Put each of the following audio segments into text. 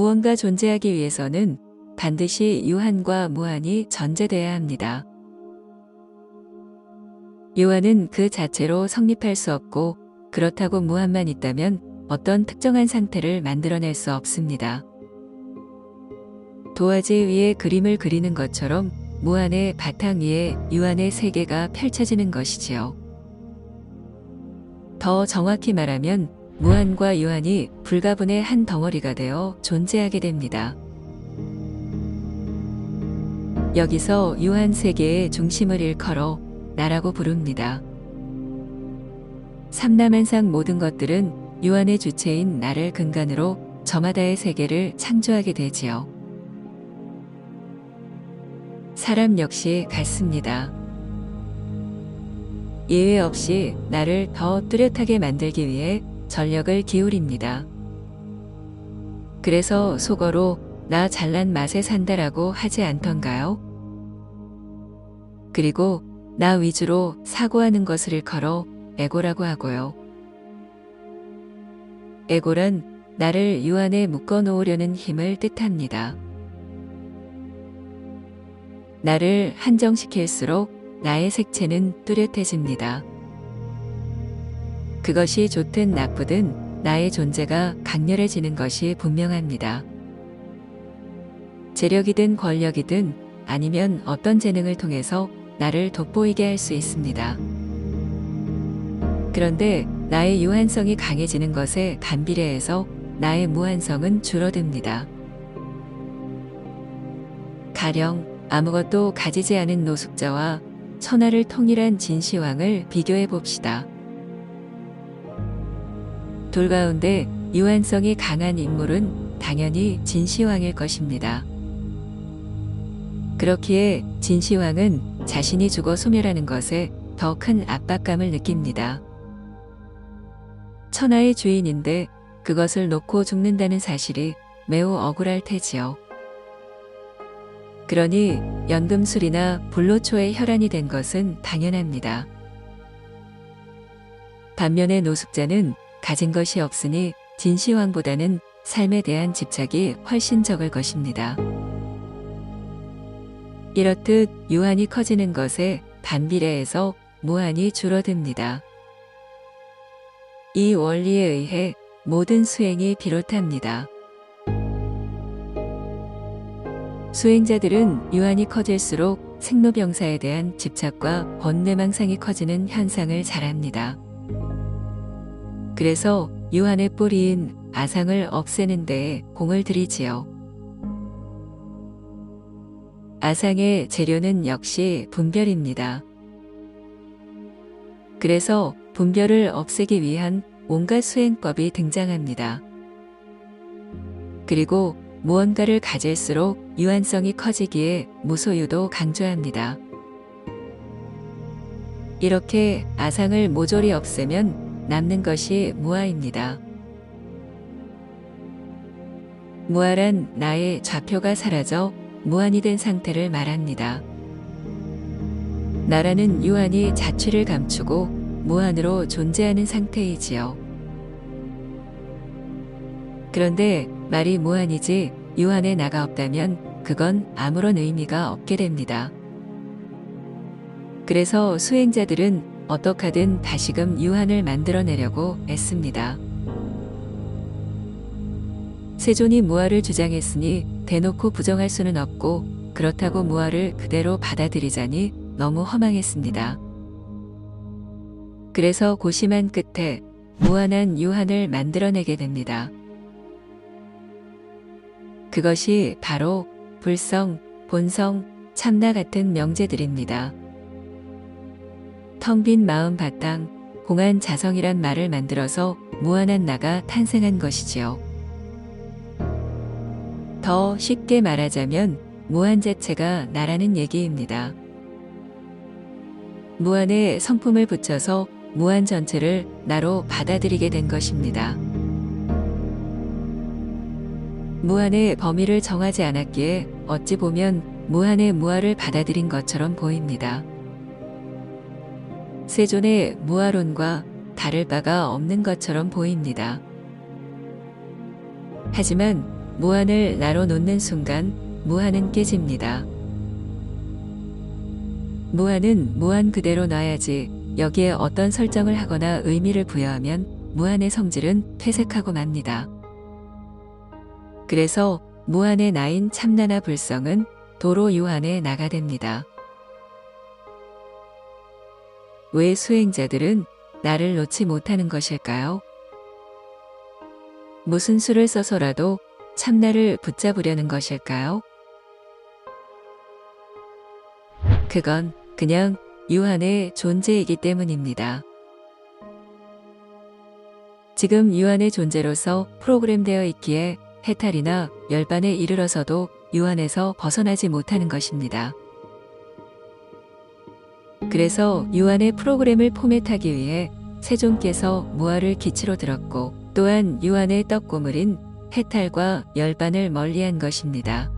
무언가 존재하기 위해서는 반드시 유한과 무한이 전제돼야 합니다. 유한은 그 자체로 성립할 수 없고 그렇다고 무한만 있다면 어떤 특정한 상태를 만들어낼 수 없습니다. 도화지 위에 그림을 그리는 것처럼 무한의 바탕 위에 유한의 세계가 펼쳐지는 것이지요. 더 정확히 말하면 무한과 유한이 불가분의 한 덩어리가 되어 존재하게 됩니다. 여기서 유한 세계의 중심을 일컬어 나라고 부릅니다. 삼라만상 모든 것들은 유한의 주체인 나를 근간으로 저마다의 세계를 창조하게 되지요. 사람 역시 같습니다. 예외 없이 나를 더 뚜렷하게 만들기 위해 전력을 기울입니다. 그래서 속어로 나 잘난 맛에 산다라고 하지 않던가요? 그리고 나 위주로 사고하는 것을 일컬어 에고라고 하고요. 에고란 나를 유한에 묶어 놓으려는 힘을 뜻합니다. 나를 한정시킬수록 나의 색채는 뚜렷해집니다. 그것이 좋든 나쁘든 나의 존재가 강렬해지는 것이 분명합니다. 재력이든 권력이든 아니면 어떤 재능을 통해서 나를 돋보이게 할 수 있습니다. 그런데 나의 유한성이 강해지는 것에 반비례해서 나의 무한성은 줄어듭니다. 가령 아무것도 가지지 않은 노숙자와 천하를 통일한 진시황을 비교해 봅시다. 둘 가운데 유한성이 강한 인물은 당연히 진시황일 것입니다. 그렇기에 진시황은 자신이 죽어 소멸하는 것에 더 큰 압박감을 느낍니다. 천하의 주인인데 그것을 놓고 죽는다는 사실이 매우 억울할 테지요. 그러니 연금술이나 불로초의 혈안이 된 것은 당연합니다. 반면에 노숙자는 가진 것이 없으니 진시황보다는 삶에 대한 집착이 훨씬 적을 것입니다. 이렇듯 유한이 커지는 것에 반비례해서 무한이 줄어듭니다. 이 원리에 의해 모든 수행이 비롯합니다. 수행자들은 유한이 커질수록 생로병사에 대한 집착과 번뇌망상이 커지는 현상을 잘 압니다. 그래서 유한의 뿌리인 아상을 없애는 데에 공을 들이지요. 아상의 재료는 역시 분별입니다. 그래서 분별을 없애기 위한 온갖 수행법이 등장합니다. 그리고 무언가를 가질수록 유한성이 커지기에 무소유도 강조합니다. 이렇게 아상을 모조리 없애면 남는 것이 무아입니다. 무아란 나의 좌표가 사라져 무한이 된 상태를 말합니다. 나라는 유한이 자취를 감추고 무한으로 존재하는 상태이지요. 그런데 말이 무한이지 유한에 나가 없다면 그건 아무런 의미가 없게 됩니다. 그래서 수행자들은 어떻게든 다시금 유한을 만들어내려고 애씁니다. 세존이 무아를 주장했으니 대놓고 부정할 수는 없고 그렇다고 무아를 그대로 받아들이자니 너무 허망했습니다. 그래서 고심한 끝에 무한한 유한을 만들어내게 됩니다. 그것이 바로 불성, 본성, 참나 같은 명제들입니다. 텅 빈 마음 바탕, 공한 자성이란 말을 만들어서 무한한 나가 탄생한 것이지요. 더 쉽게 말하자면 무한 자체가 나라는 얘기입니다. 무한에 성품을 붙여서 무한 전체를 나로 받아들이게 된 것입니다. 무한의 범위를 정하지 않았기에 어찌 보면 무한의 무아를 받아들인 것처럼 보입니다. 세존의 무아론과 다를 바가 없는 것처럼 보입니다. 하지만 무한을 나로 놓는 순간 무한은 깨집니다. 무한은 무한 그대로 놔야지 여기에 어떤 설정을 하거나 의미를 부여하면 무한의 성질은 퇴색하고 맙니다. 그래서 무한의 나인 참나나 불성은 도로 유한에 나가 됩니다. 왜 수행자들은 나를 놓지 못하는 것일까요? 무슨 수를 써서라도 참나를 붙잡으려는 것일까요? 그건 그냥 유한의 존재이기 때문입니다. 지금 유한의 존재로서 프로그램되어 있기에 해탈이나 열반에 이르러서도 유한에서 벗어나지 못하는 것입니다. 그래서 유한의 프로그램을 포맷하기 위해 세존께서 무아를 기치로 들었고 또한 유한의 떡고물인 해탈과 열반을 멀리한 것입니다.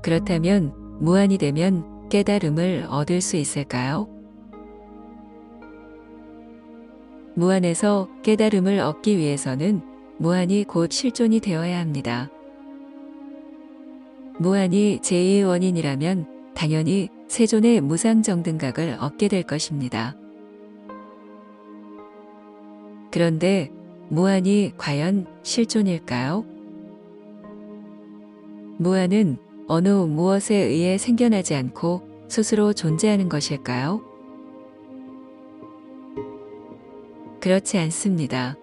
그렇다면 무한이 되면 깨달음을 얻을 수 있을까요? 무한에서 깨달음을 얻기 위해서는 무한이 곧 실존이 되어야 합니다. 무한이 제2의 원인이라면 당연히 세존의 무상정등각을 얻게 될 것입니다. 그런데 무한이 과연 실존일까요? 무한은 어느 무엇에 의해 생겨나지 않고 스스로 존재하는 것일까요? 그렇지 않습니다.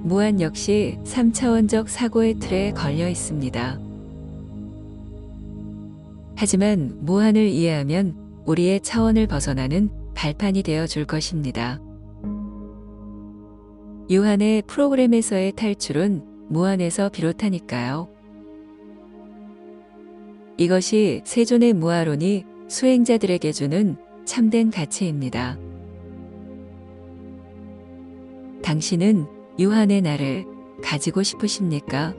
무한 역시 3차원적 사고의 틀에 걸려 있습니다. 하지만 무한을 이해하면 우리의 차원을 벗어나는 발판이 되어 줄 것입니다. 유한의 프로그램에서의 탈출은 무한에서 비롯하니까요. 이것이 세존의 무아론이 수행자들에게 주는 참된 가치입니다. 당신은 유한의 나를 가지고 싶으십니까?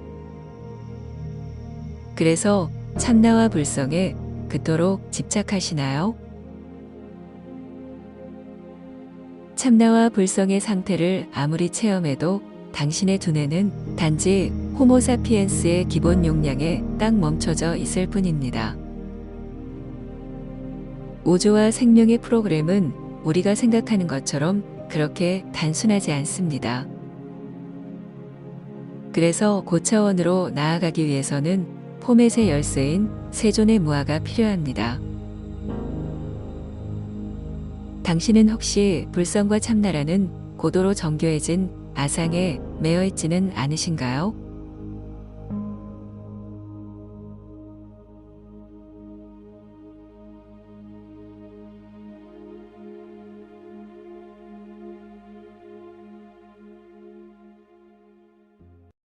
그래서 참나와 불성에 그토록 집착하시나요? 참나와 불성의 상태를 아무리 체험해도 당신의 두뇌는 단지 호모사피엔스의 기본 용량에 딱 멈춰져 있을 뿐입니다. 우주와 생명의 프로그램은 우리가 생각하는 것처럼 그렇게 단순하지 않습니다. 그래서 고차원으로 나아가기 위해서는 포맷의 열쇠인 세존의 무아가 필요합니다. 당신은 혹시 불성과 참나라는 고도로 정교해진 아상에 매여 있지는 않으신가요?